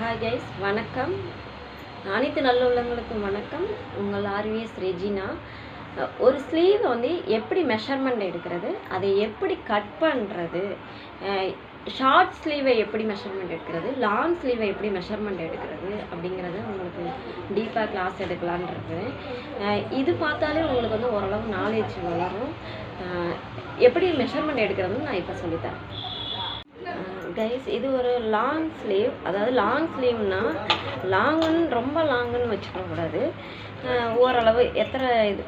Hi guys, வணக்கம். அனைத்து நல்லுள்ளங்களுக்கும் வணக்கம். உங்கள் ஆர்விஎஸ் ரெஜினா. ஒரு ஸ்லீவை வந்து எப்படி மெஷர்மெண்ட் எடுக்கிறது, அதை எப்படி கட் பண்ணுறது, ஷார்ட் ஸ்லீவை எப்படி மெஷர்மெண்ட் எடுக்கிறது, லாங் ஸ்லீவை எப்படி மெஷர்மெண்ட் எடுக்கிறது அப்படிங்கிறத உங்களுக்கு டீப்பாக கிளாஸ் எடுக்கலான் இருக்கேன். இது பார்த்தாலே உங்களுக்கு வந்து ஓரளவு நாலேஜ் வளரும். எப்படி மெஷர்மெண்ட் எடுக்கிறதுன்னு நான் இப்போ சொல்லித்தரேன். கைஸ், இது ஒரு லாங் ஸ்லீவ். அதாவது லாங் ஸ்லீவ்னா லாங்குன்னு ரொம்ப லாங்குன்னு வச்சுக்கக்கூடாது. ஓரளவு எத்தனை இது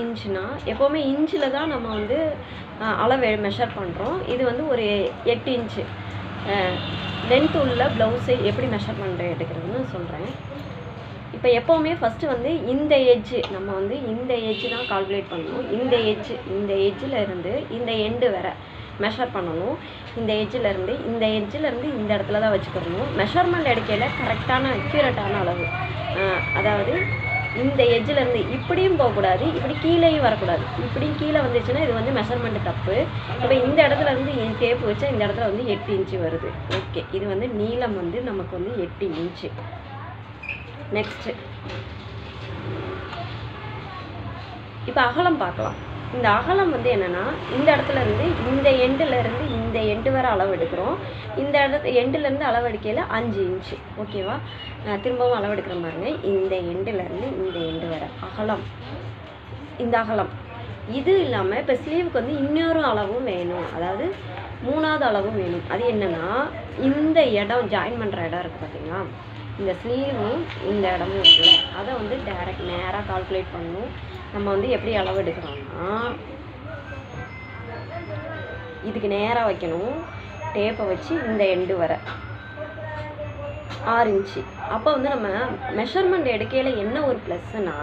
இன்ச்சுனா, எப்போவுமே இன்ச்சில் தான் நம்ம வந்து அளவு மெஷர் பண்ணுறோம். இது வந்து ஒரு 8 இன்ச்சு லென்த் உள்ள ப்ளவுஸை எப்படி மெஷர்மெண்ட் எடுக்கிறதுன்னு சொல்கிறேன். இப்போ எப்போவுமே ஃபஸ்ட்டு வந்து இந்த எட்ஜு நம்ம வந்து இந்த எட்ஜு தான் கால்குலேட் பண்ணணும். இந்த எட்ஜில் இருந்து இந்த எண்டு வர மெஷர் பண்ணணும். இந்த எட்ஜிலேருந்து இந்த இடத்துல தான் வச்சுக்கிறணும். மெஷர்மெண்ட் எடுக்கையில் கரெக்டான அக்யூரேட்டான அளவு. அதாவது இந்த எட்ஜிலேருந்து இப்படியும் போகக்கூடாது, இப்படி கீழேயும் வரக்கூடாது. இப்படியும் கீழே வந்துச்சுன்னா இது வந்து மெஷர்மெண்ட் தப்பு. இப்போ இந்த இடத்துல இருந்து டேப் வச்சா இந்த இடத்துல வந்து 8 இன்ச்சு வருது. ஓகே, இது வந்து நீளம் வந்து நமக்கு வந்து 8 இன்ச்சு. நெக்ஸ்ட்டு இப்போ அகலம் பார்க்கலாம். இந்த அகலம் வந்து என்னென்னா, இந்த இடத்துல இருந்து இந்த எண்டுலேருந்து இந்த எண்டு வரை அளவு எடுக்கிறோம். இந்த எண்டுலேருந்து அளவு எடுக்கையில் 5 இன்ச்சு. ஓகேவா? திரும்பவும் அளவு எடுக்கிற பாருங்க. இந்த எண்டுலேருந்து இந்த எண்டு வரை அகலம், இந்த அகலம். இது இல்லாமல் இப்போ ஸ்லீவுக்கு வந்து இன்னொரு அளவும் வேணும். அதாவது 3வது அளவும் வேணும். அது என்னென்னா, இந்த இடம் ஜாயின் பண்ணுற இடம் இருக்குது பார்த்தீங்களா, இந்த ஸ்லீவும் இந்த இடமும் இருக்குல்ல, அதை வந்து நேராக கால்குலேட் பண்ணணும். நம்ம வந்து எப்படி அளவு எடுக்கிறோம்னா, இதுக்கு நேராக வைக்கணும். டேப்பை வச்சு இந்த எண்டு வர 6 இன்ச்சு. அப்போ வந்து நம்ம மெஷர்மெண்ட் எடுக்கையில் என்ன ஒரு ப்ளஸ்ஸுனா,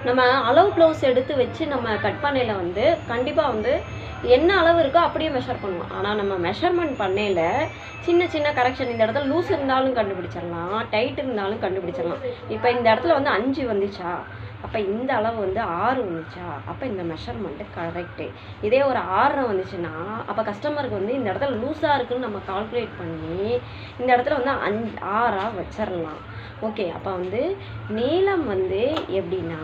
நம்ம அளவு ப்ளவுஸ் எடுத்து வச்சு நம்ம கட் பண்ணையில் வந்து கண்டிப்பாக வந்து என்ன அளவு இருக்கோ அப்படியே மெஷர் பண்ணுவோம். ஆனால் நம்ம மெஷர்மெண்ட் பண்ணையில் சின்ன சின்ன கரெக்ஷன், இந்த இடத்துல லூஸ் இருந்தாலும் கண்டுபிடிச்சிடலாம், டைட் இருந்தாலும் கண்டுபிடிச்சிடலாம். இப்போ இந்த இடத்துல வந்து 5 வந்துச்சா, அப்போ இந்த அளவு வந்து 6 வந்துச்சா, அப்போ இந்த மெஷர்மெண்ட்டு கரெக்டு. இதே ஒரு 6 வந்துச்சுன்னா அப்போ கஸ்டமருக்கு வந்து இந்த இடத்துல லூஸாக இருக்குதுன்னு நம்ம கால்குலேட் பண்ணி இந்த இடத்துல வந்து 6ஆக வச்சிடலாம். ஓகே, அப்போ வந்து நீளம் வந்து எப்படின்னா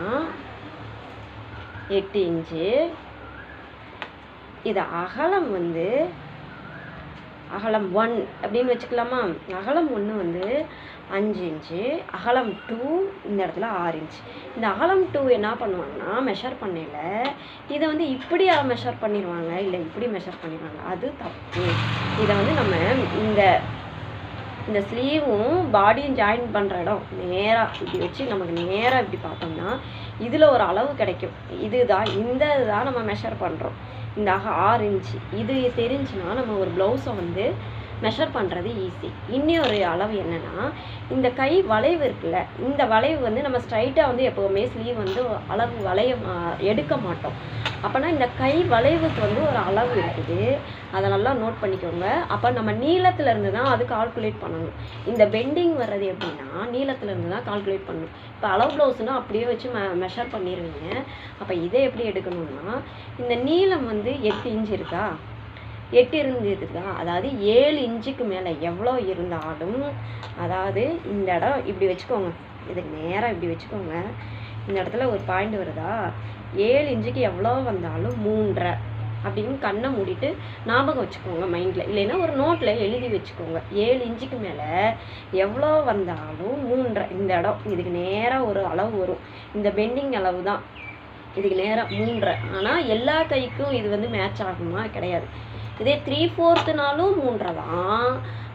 8 இன்ச்சு. இது அகலம் வந்து அகலம் 1 அப்படின்னு வச்சுக்கலாமா. அகலம் 1 வந்து 5 இன்ச்சு, அகலம் 2 இந்த இடத்துல 6 இன்ச்சு. இந்த அகலம் 2 என்ன பண்ணுவாங்கன்னா, மெஷர் பண்ணையில் இதை வந்து இப்படி மெஷர் பண்ணிடுவாங்க, இல்லை இப்படி மெஷர் பண்ணிடுவாங்க. அது தப்பு. இதை வந்து நம்ம இந்த ஸ்லீவும் பாடியும் ஜாயின் பண்ணுற இடம் நேராக இப்படி வச்சு நமக்கு நேராக இப்படி பார்த்தோம்னா இதில் ஒரு அளவு கிடைக்கும். இந்த இதுதான் நம்ம மெஷர் பண்ணுறோம். இந்த 6 இன்ச்சு இது தெரிஞ்சுன்னா நம்ம ஒரு ப்ளவுஸை வந்து மெஷர் பண்ணுறது ஈஸி. இன்னொரு அளவு என்னென்னா, இந்த கை வளைவு இருக்குல்ல, இந்த வளைவு வந்து நம்ம ஸ்ட்ரைட்டாக வந்து எப்போவுமே ஸ்லீவ் வந்து அளவு எடுக்க மாட்டோம். அப்போனா இந்த கை வளைவுக்கு வந்து ஒரு அளவு இருக்குது, அதை நல்லா நோட் பண்ணிக்கோங்க. அப்போ நம்ம நீளத்துலேருந்து தான் அது கால்குலேட் பண்ணணும். இந்த பெண்டிங் வர்றது எப்படின்னா நீளத்துலேருந்து தான் கால்குலேட் பண்ணணும். இப்போ அளவு ப்ளவுஸ்னால் அப்படியே வச்சு மெஷர் பண்ணிடுவீங்க. அப்போ இதை எப்படி எடுக்கணும்னா, இந்த நீளம் வந்து 8 இன்ச்சு இருக்கா, 8 இருந்ததுக்கா, அதாவது 7 இன்ச்சுக்கு மேலே எவ்வளோ இருந்தாலும், அதாவது இந்த இடம் இப்படி வச்சுக்கோங்க, இதுக்கு நேராக இப்படி வச்சுக்கோங்க. இந்த இடத்துல ஒரு பாயிண்ட் வருதா, 7 இன்ச்சுக்கு எவ்வளோ வந்தாலும் 3.5 அப்படின்னு கண்ணை மூடிட்டு ஞாபகம் வச்சுக்கோங்க மைண்டில். இல்லைன்னா ஒரு நோட்டில் எழுதி வச்சுக்கோங்க. 7 இன்ச்சுக்கு மேலே எவ்வளோ வந்தாலும் 3.5. இந்த இடம் இதுக்கு நேராக ஒரு அளவு வரும். இந்த பெண்டிங் அளவு தான் இதுக்கு நேராக 3.5. ஆனால் எல்லா கைக்கும் இது வந்து மேட்ச் ஆகுமா, கிடையாது. இதே 3/4னாலும் 3.5 தான்.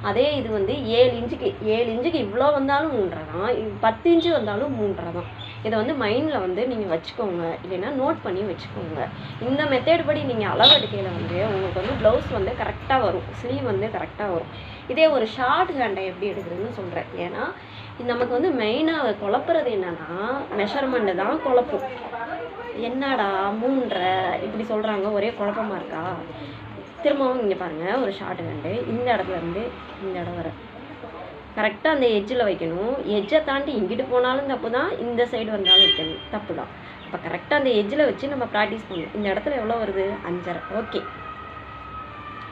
அதே இது வந்து 7 இன்ச்சுக்கு இவ்வளோ வந்தாலும் 3.5 தான். 10 இன்ச்சு வந்தாலும் 3.5 தான். இதை வந்து மைண்டில் வந்து நீங்கள் வச்சுக்கோங்க, இல்லைன்னா நோட் பண்ணி வச்சுக்கோங்க. இந்த மெத்தட் படி நீங்கள் அளவு எடுக்கையில் வந்து உங்களுக்கு வந்து ப்ளவுஸ் வந்து கரெக்டாக வரும், ஸ்லீவ் வந்து கரெக்டாக வரும். இதே ஒரு ஷார்ட் ஹேண்டை எப்படி எடுக்கிறதுன்னு சொல்கிறேன். ஏன்னா நமக்கு வந்து மெயினாக குழப்புறது என்னென்னா, மெஷர்மெண்ட்டு தான் குழப்பம். என்னடா 3.5 இப்படி சொல்கிறாங்க, ஒரே குழப்பமாக இருக்கா. திரும்பவும் இங்கே பாருங்கள், ஒரு ஷார்ட் ஹேண்டு இந்த இடத்துலேருந்து இந்த இடம் வர கரெக்டாக அந்த எட்ஜில் வைக்கணும். எட்ஜை தாண்டி இங்கிட்டு போனாலும் தப்பு தான், இந்த சைடு வந்தாலும் வைக்கணும், தப்பு தான். அப்போ கரெக்டாக அந்த எட்ஜில் வச்சு நம்ம ப்ராக்டிஸ் பண்ணணும். இந்த இடத்துல எவ்வளோ வருது, 5.5. ஓகே,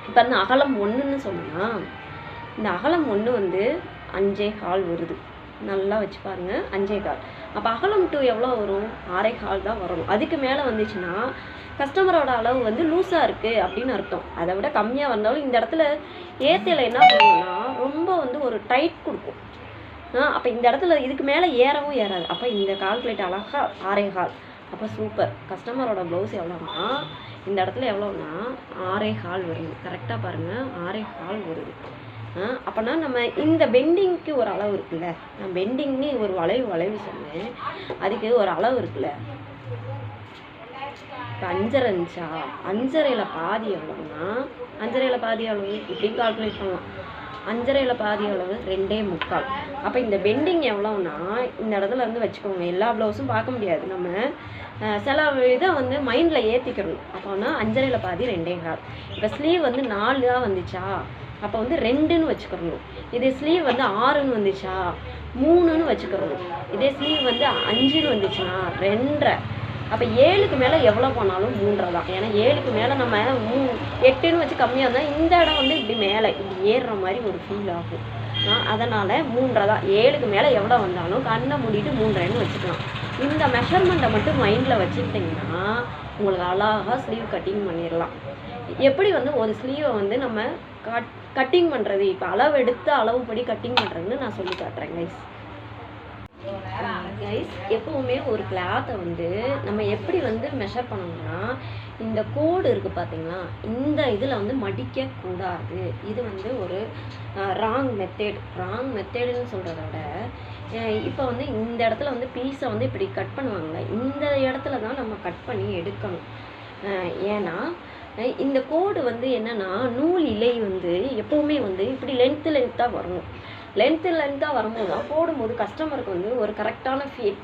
இப்போ அந்த அகலம் 1ன்னு சொன்னால் இந்த அகலம் 1 வந்து 5.25 வருது. நல்லா வச்சு பாருங்க 5.25. அப்போ அகலம் டு எவ்வளோ வரும்? 6.25 தான் வரும். அதுக்கு மேலே வந்துச்சுன்னா கஸ்டமரோட அளவு வந்து லூஸாக இருக்குது அப்படின்னு அர்த்தம். அதை விட கம்மியாக வந்தாலும் இந்த இடத்துல ஏத்தையில் என்ன பண்ணுன்னா ரொம்ப வந்து ஒரு டைட் கொடுக்கும். அப்போ இந்த இடத்துல இதுக்கு மேலே ஏறவும் ஏறாது. அப்போ இந்த கால்குலேட் அழகாக 6.25. அப்போ சூப்பர். கஸ்டமரோட ப்ளவுஸ் எவ்வளோன்னா இந்த இடத்துல எவ்வளோன்னா 6.25 வருது. கரெக்டாக பாருங்கள் 6.25 வருது. அப்போனா நம்ம இந்த பெண்டிங்க்கு ஒரு அளவு இருக்குல்ல, நான் பெண்டிங்னு ஒரு வளைவு சொன்னேன், அதுக்கு ஒரு அளவு இருக்குல்ல. இப்போ 5.5 இருந்துச்சா, 5.5ல் பாதி எவ்வளோன்னா 5.5ல் பாதி அளவு இப்படின்னு கால்குலேட் பண்ணலாம். 5.5ல் பாதி அளவு 2.25. அப்போ இந்த பெண்டிங் எவ்வளோன்னா இந்த இடத்துல வந்து வச்சுக்கோங்க. எல்லா ப்ளவுஸும் பார்க்க முடியாது, நம்ம சில இதை வந்து மைண்டில் ஏற்றிக்கிறணும். அப்போனா 5.5ல் பாதி 2.25. இப்போ ஸ்லீவ் வந்து 4 தான் வந்துச்சா, அப்போ வந்து 2ன்னு வச்சுக்கிறணும். இதே ஸ்லீவ் வந்து 6ன்னு வந்துச்சா 3ன்னு வச்சுக்கிறணும். இதே ஸ்லீவ் வந்து 5ன்னு வந்துச்சுன்னா 2.5. அப்போ 7க்கு மேலே எவ்வளோ போனாலும் 3.5 தான். ஏன்னா 7க்கு மேலே நம்ம 8ன்னு வச்சு கம்மியாக இருந்தால் இந்த இடம் வந்து இப்படி மேலே இப்படி ஏறுற மாதிரி ஒரு ஃபீல் ஆகும். அதனால் 3.5 தான். 7க்கு மேலே எவ்வளோ வந்தாலும் கண்ணை மூடிட்டு 3.5ன்னு வச்சுக்கலாம். இந்த மெஷர்மெண்ட்டை மட்டும் மைண்டில் வச்சுக்கிட்டிங்கன்னா உங்களுக்கு அழகாக ஸ்லீவ் கட்டிங் பண்ணிடலாம். எப்படி வந்து ஒரு ஸ்லீவை வந்து நம்ம கட்டிங் பண்ணுறது, இப்போ அளவு எடுத்து அளவுப்படி கட்டிங் பண்ணுறதுன்னு நான் சொல்லி காட்டுறேன் கைஸ். எப்போவுமே ஒரு கிளாத்தை வந்து நம்ம எப்படி வந்து மெஷர் பண்ணணும்னா, இந்த கோடு இருக்குது பார்த்தீங்களா, இந்த இதில் வந்து மடிக்கக்கூடாது. இது வந்து ஒரு ராங் மெத்தேடுன்னு சொல்கிறத விட, இப்போ வந்து இந்த இடத்துல வந்து பீஸை வந்து இப்படி கட் பண்ணுவாங்க, இந்த இடத்துல தான் நம்ம கட் பண்ணி எடுக்கணும். ஏன்னா இந்த கோடு வந்து என்னென்னா, நூல் இலை வந்து எப்போவுமே வந்து இப்படி லென்த்தாக வரணும். லென்த்தாக வரும்போது தான் போடும்போது கஸ்டமருக்கு வந்து ஒரு கரெக்டான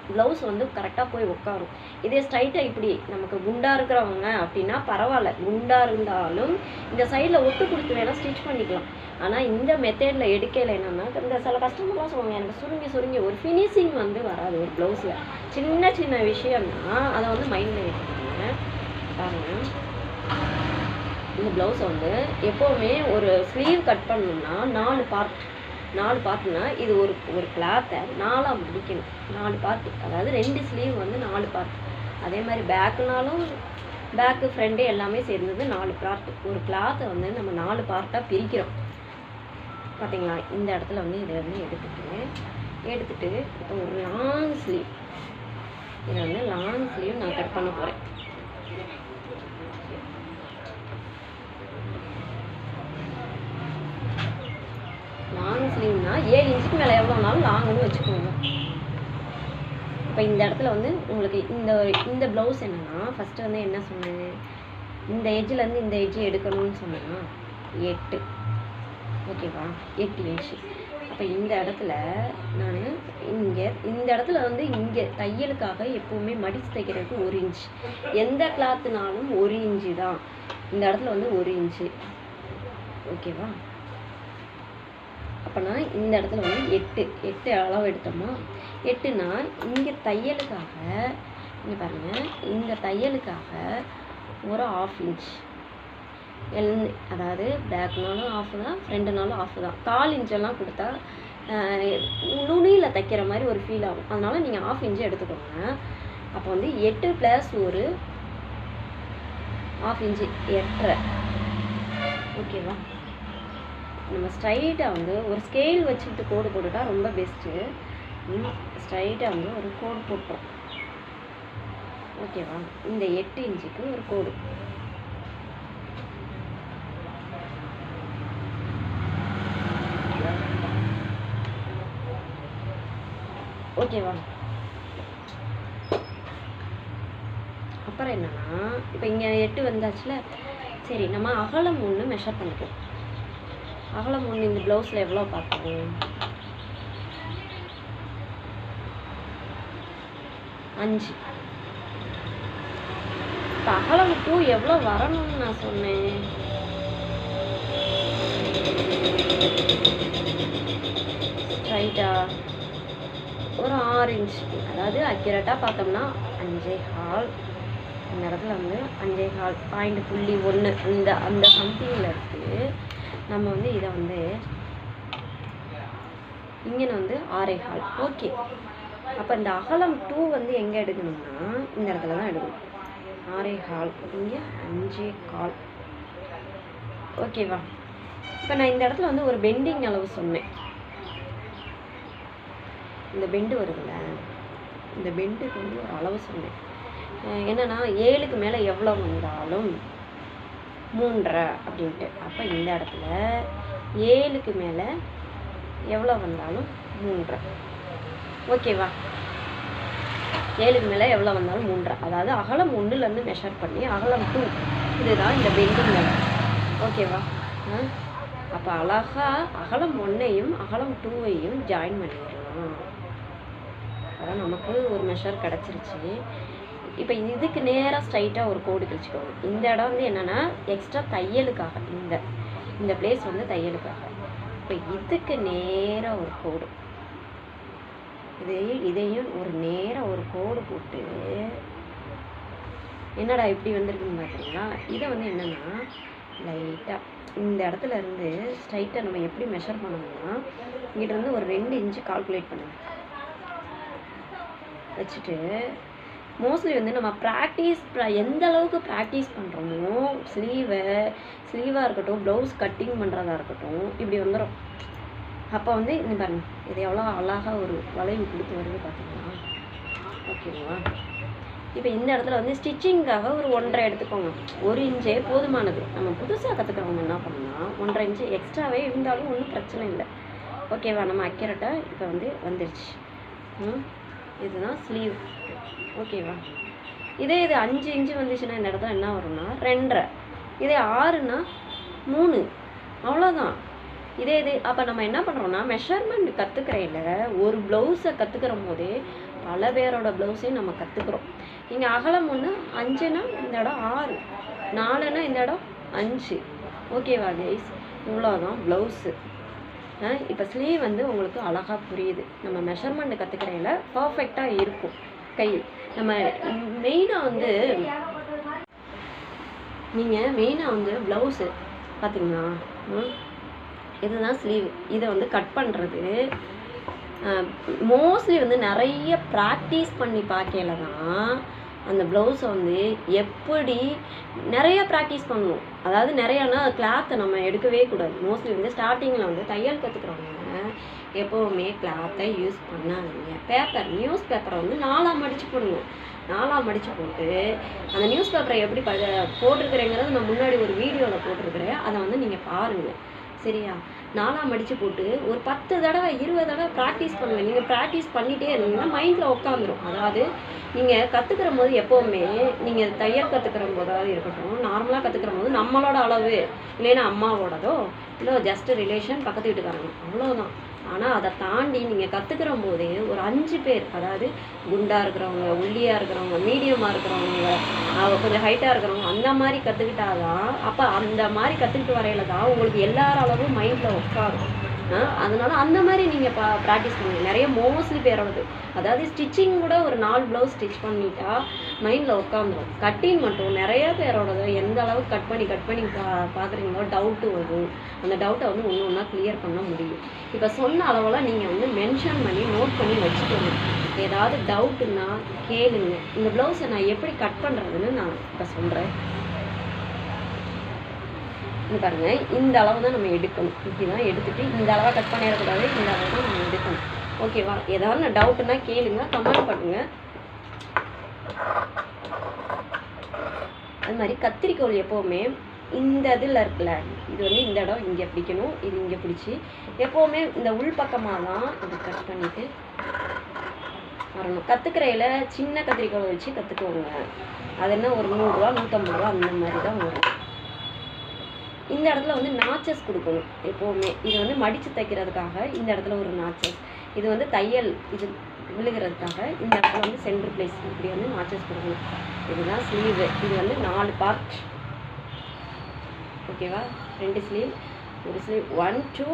ப்ளவுஸ் வந்து கரெக்டாக போய் உட்காரும். இதே ஸ்ட்ரைட்டாக இப்படி நமக்கு குண்டாக இருக்கிறவங்க அப்படின்னா பரவாயில்ல, குண்டாக இருந்தாலும் இந்த சைடில் ஒட்டு கொடுத்து வேணால் ஸ்டிச் பண்ணிக்கலாம். ஆனால் இந்த மெத்தேடில் எடுக்கையில் என்னென்னா, இந்த சில கஸ்டமர்லாம் சொல்லுவாங்க, எனக்கு சுருங்கி ஒரு ஃபினிஷிங் வந்து வராது ஒரு ப்ளவுஸில். சின்ன விஷயம்னா அதை வந்து மைண்டில் எடுத்துக்கோங்க. பாருங்கள், இந்த ப்ளவுஸை வந்து எப்போவுமே ஒரு ஸ்லீவ் கட் பண்ணணும்னா 4 பார்ட்னா இது ஒரு கிளாத்தை 4ஆக முடிக்கணும். 4 பார்ட், அதாவது 2 ஸ்லீவ் வந்து 4 பார்ட். அதே மாதிரி பேக்குனாலும் பேக்கு ஃப்ரண்ட்டு எல்லாமே சேர்ந்தது 4 பார்ட். ஒரு கிளாத்தை வந்து நம்ம 4 பார்ட்டாக பிரிக்கிறோம். பார்த்தீங்களா, இந்த இடத்துல வந்து இதை வந்து எடுத்துட்டு இப்போ ஒரு லாங் ஸ்லீவ், இதை வந்து லாங் ஸ்லீவ் நான் கட் பண்ண போகிறேன். லாங் ஸ்லீவ்னா 7 இன்ச்சுக்கு மேலே எவ்வளோனாலும் லாங்குன்னு வச்சுக்கோங்க. இப்போ இந்த இடத்துல வந்து உங்களுக்கு இந்த ப்ளவுஸ் என்னென்னா, ஃபஸ்ட்டு வந்து என்ன சொன்னேன், இந்த எட்ஜிலேருந்து இந்த எட்ஜி எடுக்கணும்னு சொன்னேன்னா 8, ஓகேவா, 8 இன்ச்சு. அப்போ இந்த இடத்துல நான் இந்த இடத்துல வந்து இங்கே தையலுக்காக எப்போவுமே மடித்து தைக்கிறதுக்கு 1 இன்ச், எந்த கிளாத்துனாலும் 1 இன்ச்சு தான். இந்த இடத்துல வந்து 1 இன்ச்சு, ஓகேவா. அப்போனா இந்த இடத்துல வந்து 8 அளவு எடுத்தோமா, 8னா இங்கே தையலுக்காக, இங்கே பாருங்கள், இந்த தையலுக்காக ஒரு 1/2 இன்ச், அதாவது பேக்னாலும் 1/2 தான், ஃப்ரண்ட்னாலும் 1/2 தான். 1/4 இன்ச்செல்லாம் கொடுத்தா நுனியில் தைக்கிற மாதிரி ஒரு ஃபீல் ஆகும். அதனால் நீங்கள் 1/2 இன்ச்சு எடுத்துக்கோங்க. அப்போ வந்து 8 + ஒரு 1/2 இன்ச்சு 8.5, ஓகேவா. நம்ம ஸ்ட்ரைட்டாக வந்து ஒரு ஸ்கேல் வச்சுக்கிட்டு கோடு போட்டுட்டா ரொம்ப பெஸ்ட்டு. ஸ்ட்ரைட்டாக வந்து ஒரு கோடு போட்டோம், ஓகேவா. இந்த 8 இன்ச்சுக்கு ஒரு கோடு, ஓகேவா. அப்புறம் என்னன்னா, இப்போ இங்கே 8 வந்தாச்சுல, சரி நம்ம அகலம் 1 மெஷர் பண்ணிப்போம். அகலம் 1 இந்த ப்ளவுஸில் எவ்வளோ பார்ப்போம், 5. இப்போ அகலம் 2 எவ்வளோ வரணும்னு நான் சொன்னேன், ஸ்ட்ரைட்டாக ஒரு 6 இன்ச், அதாவது அக்யூரேட்டாக பார்த்தோம்னா 5.25. இந்த இடத்துல வந்து 5.5.1 அந்த சம்திங்கில் இருக்குது. நம்ம வந்து இதை வந்து இங்கே வந்து 6.25. ஓகே, அப்போ இந்த அகலம் 2 வந்து எங்கே எடுக்கணும்னா இந்த இடத்துல தான் எடுக்கணும். 6.25, இங்கே 5.25. ஓகேவா? இப்போ நான் இந்த இடத்துல வந்து ஒரு பெண்டிங் அளவு சொன்னேன். இந்த பெண்டு வருதுல்ல, இந்த பெண்டுக்கு வந்து ஒரு அளவு சொன்னேன். என்னன்னா 7க்கு மேலே எவ்வளோ வந்தாலும் 3.5 அப்படின்ட்டு. அப்போ இந்த இடத்துல 7க்கு மேலே எவ்வளோ வந்தாலும் 3.5. ஓகேவா? 7க்கு மேலே எவ்வளோ வந்தாலும் 3.5. அதாவது அகலம் 1லேருந்து மெஷர் பண்ணி அகலம் 2 இதுதான் இந்த பெண்டிங் அளவு. ஓகேவா? அப்போ அழகா அகலம் 1ஐயும் அகலம் 2ஐயும் ஜாயின் பண்ணிடலாம். அதான் நமக்கு ஒரு மெஷர் கிடச்சிருச்சு. இப்போ இதுக்கு நேராக ஸ்ட்ரைட்டாக ஒரு கோடு கிழிச்சிக்கோங்க. இந்த இடம் வந்து என்னென்னா எக்ஸ்ட்ரா தையலுக்காக, இந்த பிளேஸ் வந்து தையலுக்காக. இப்போ இதுக்கு நேராக ஒரு கோடு, இதையும் ஒரு நேராக ஒரு கோடு போட்டு, என்னடா இப்படி வந்திருக்குன்னு பார்த்தீங்களா? இதை வந்து என்னென்னா லைட்டாக இந்த இடத்துல இருந்து ஸ்ட்ரைட்டாக நம்ம எப்படி மெஷர் பண்ணணும்னா இங்கிட்டிருந்து ஒரு 2 இன்ச்சு கால்குலேட் பண்ணுங்கள். வச்சுட்டு மோஸ்ட்லி வந்து நம்ம எந்த அளவுக்கு ப்ராக்டிஸ் பண்ணுறோமோ ஸ்லீவாக இருக்கட்டும், ப்ளவுஸ் கட்டிங் பண்ணுறதா இருக்கட்டும், இப்படி வந்துடும். அப்போ வந்து இந்த பாருங்க, இது எவ்வளோ அழகாக ஒரு வளைவு கொடுத்து வருது பார்த்தீங்களா? ஓகேவா? இப்போ இந்த இடத்துல வந்து ஸ்டிச்சிங்காக ஒரு 1.5 எடுத்துக்கோங்க. 1 இன்ச்சே போதுமானது. நம்ம புதுசாக கற்றுக்கிறவங்க என்ன பண்ணலாம், 1.5 இன்ச்சு எக்ஸ்ட்ராவே இருந்தாலும் ஒன்றும் பிரச்சனை இல்லை. ஓகேவா? நம்ம அக்யூரேட்டாக இப்போ வந்து வந்துருச்சு. இதுதான் ஸ்லீவ். ஓகேவா? இது 5 இன்ச்சு வந்துச்சுன்னா இந்த இடத்துல என்ன வரும்னா 2.5. இதே 6னா 3. அவ்வளோதான். இது அப்போ நம்ம என்ன பண்ணுறோம்னா மெஷர்மெண்ட் கற்றுக்கிறையில ஒரு ப்ளவுஸை கற்றுக்கிற போதே பல பேரோட ப்ளவுஸையும் நம்ம கற்றுக்குறோம். இங்கே அகலம் 1 5னா இந்த இடம் 6, 4னா இந்த இடம் 5. ஓகேவா கைஸ்? இவ்வளோதான் ப்ளவுஸு. இப்போ ஸ்லீவ் வந்து உங்களுக்கு அழகாக புரியுது. நம்ம மெஷர்மெண்ட் கற்றுக்கிறையில பர்ஃபெக்டாக இருக்கும் கை. நம்ம மெயினாக வந்து ப்ளவுஸு பார்த்தீங்கன்னா இதுதான் ஸ்லீவ். இதை வந்து கட் பண்ணுறது மோஸ்ட்லி வந்து நிறைய ப்ராக்டிஸ் பண்ணி பார்க்கல தான் அந்த ப்ளவுஸை வந்து எப்படி நிறைய ப்ராக்டிஸ் பண்ணுவோம். அதாவது நிறையானா கிளாத்தை நம்ம எடுக்கவே கூடாது. மோஸ்ட்லி வந்து ஸ்டார்டிங்கில் வந்து தையல் கற்றுக்குறவங்க எப்போவுமே கிளாத்தை யூஸ் பண்ணாதீங்க. நியூஸ் பேப்பரை வந்து 4ஆக மடித்து போடுங்க. 4ஆக மடித்து போட்டு அந்த நியூஸ் பேப்பரை எப்படி போட்டிருக்கிறேங்கிறது நான் முன்னாடி ஒரு வீடியோவில் போட்டிருக்கிறேன். அதை வந்து நீங்கள் பாருங்கள். சரியா? 4ஆக மடித்து போட்டு ஒரு 10 தடவை 20 தடவை ப்ராக்டிஸ் பண்ணுவேன். நீங்கள் ப்ராக்டிஸ் பண்ணிகிட்டே இருந்தீங்கன்னா மைண்டில் உட்காந்துரும். அதாவது நீங்கள் கற்றுக்கிற போது எப்போவுமே நீங்கள் தையல் கற்றுக்கிற போதாவது இருக்கட்டும், நார்மலாக கற்றுக்கிற போது நம்மளோட அளவு இல்லைன்னா அம்மாவோடதோ இல்லை ஜஸ்ட் ரிலேஷன் பக்கத்து வீட்டுக்காரங்க அவ்வளோதான். ஆனால் அதை தாண்டி நீங்கள் கற்றுக்கிற போதே ஒரு 5 பேர், அதாவது குண்டாக இருக்கிறவங்க, ஒல்லியாக இருக்கிறவங்க, மீடியமாக இருக்கிறவங்க, கொஞ்சம் ஹைட்டாக இருக்கிறவங்க, அந்த மாதிரி கற்றுக்கிட்டாதான் அப்போ அந்த மாதிரி கற்றுக்கிட்டு வரையில தான் உங்களுக்கு எல்லார அளவும் மைண்டில் உட்காரும். அதனால அந்த மாதிரி நீங்கள் ப்ராக்டிஸ் பண்ணுங்க. நிறைய மோஸ்ட்லி பேரோடது, அதாவது ஸ்டிச்சிங் கூட ஒரு 4 ப்ளவுஸ் ஸ்டிச் பண்ணிட்டா மைண்டில் உட்காந்துரும். கட்டிங் மட்டும் நிறைய பேரோடது எந்த அளவுக்கு கட் பண்ணி பார்க்குறீங்களோ டவுட்டு வரும். அந்த டவுட்டை வந்து ஒன்று ஒன்றா கிளியர் பண்ண முடியும். இப்போ சொன்ன அளவெல்லாம் நீங்கள் வந்து மென்ஷன் பண்ணி நோட் பண்ணி வச்சுக்கோங்க. ஏதாவது டவுட்டுன்னா கேளுங்க. இந்த ப்ளவுஸை நான் எப்படி கட் பண்ணுறதுன்னு நான் இப்போ சொல்கிறேன். பாருங்க, இந்த அளவு தான் நம்ம எடுக்கணும். இப்படி தான் எடுத்துகிட்டு இந்த அளவாக கட் பண்ணிடக்கூடாது. இந்த அளவு தான் நம்ம எடுக்கணும். ஓகேவா? ஏதாவது டவுட்டுன்னா கேளுங்க, கமெண்ட் பண்ணுங்க. அது மாதிரி கத்திரிக்கோள் எப்போவுமே இந்த இதில் இருக்குல்ல, இது வந்து இந்த இடம் இங்கே பிடிக்கணும், இது இங்கே பிடிச்சி எப்போவுமே இந்த உள்பக்கமாக தான் இது கட் பண்ணிவிட்டு வரணும். கற்றுக்கிறையில சின்ன கத்திரிக்கோள் வச்சு கற்றுக்குவோங்க. அது என்ன ஒரு 100 ரூபா 150 ரூபா அந்த மாதிரி தான் வரும். இந்த இடத்துல வந்து நாச்சஸ் கொடுக்கணும் எப்போவுமே. இது வந்து மடித்து தைக்கிறதுக்காக இந்த இடத்துல ஒரு நாச்சஸ், இது வந்து தையல் இது விழுகிறதுக்காக இந்த இடத்துல வந்து சென்டர் பிளேஸ் இப்படி வந்து நாச்சஸ் கொடுக்கணும். இதுதான் ஸ்லீவ். இது வந்து 4 பார்ட். ஓகேவா? 2 ஸ்லீவ், ஒரு ஸ்லீவ், 1 2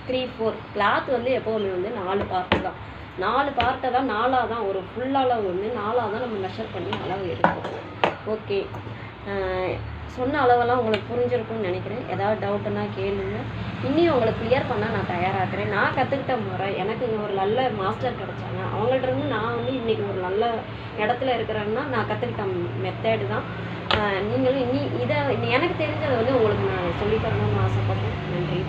3 4. கிளாத் வந்து எப்போவுமே வந்து 4 பார்ட்டு தான். 4 பார்ட்டை தான் 4ஆக தான் ஒரு ஃபுல் அளவு வந்து 4ஆக தான் நம்ம மெஷர் பண்ணி அளவு எடுப்போம். ஓகே, சொன்ன அளவெல்லாம் உங்களுக்கு புரிஞ்சிருக்கும்னு நினைக்கிறேன். ஏதாவது டவுட்டுன்னா கேளுங்க. இன்னியும் உங்களுக்கு கிளியர் பண்ண நான் தயாரா இருக்கிறேன். நான் கத்துக்கிட்ட முறை எனக்கு இங்க ஒரு நல்ல மாஸ்டர் கிடைச்சாங்க. அவங்கள்ட்ட இருந்து நான் வந்து இன்னைக்கு ஒரு நல்ல இடத்துல இருக்கிறேன்னா, நான் கத்துக்கிட்ட மெத்தேடு தான். நீங்களும் இனி இத எனக்கு தெரிஞ்சத வந்து உங்களுக்கு நான் சொல்லி தரணும்னு ஆசைப்படுறேன். நன்றி.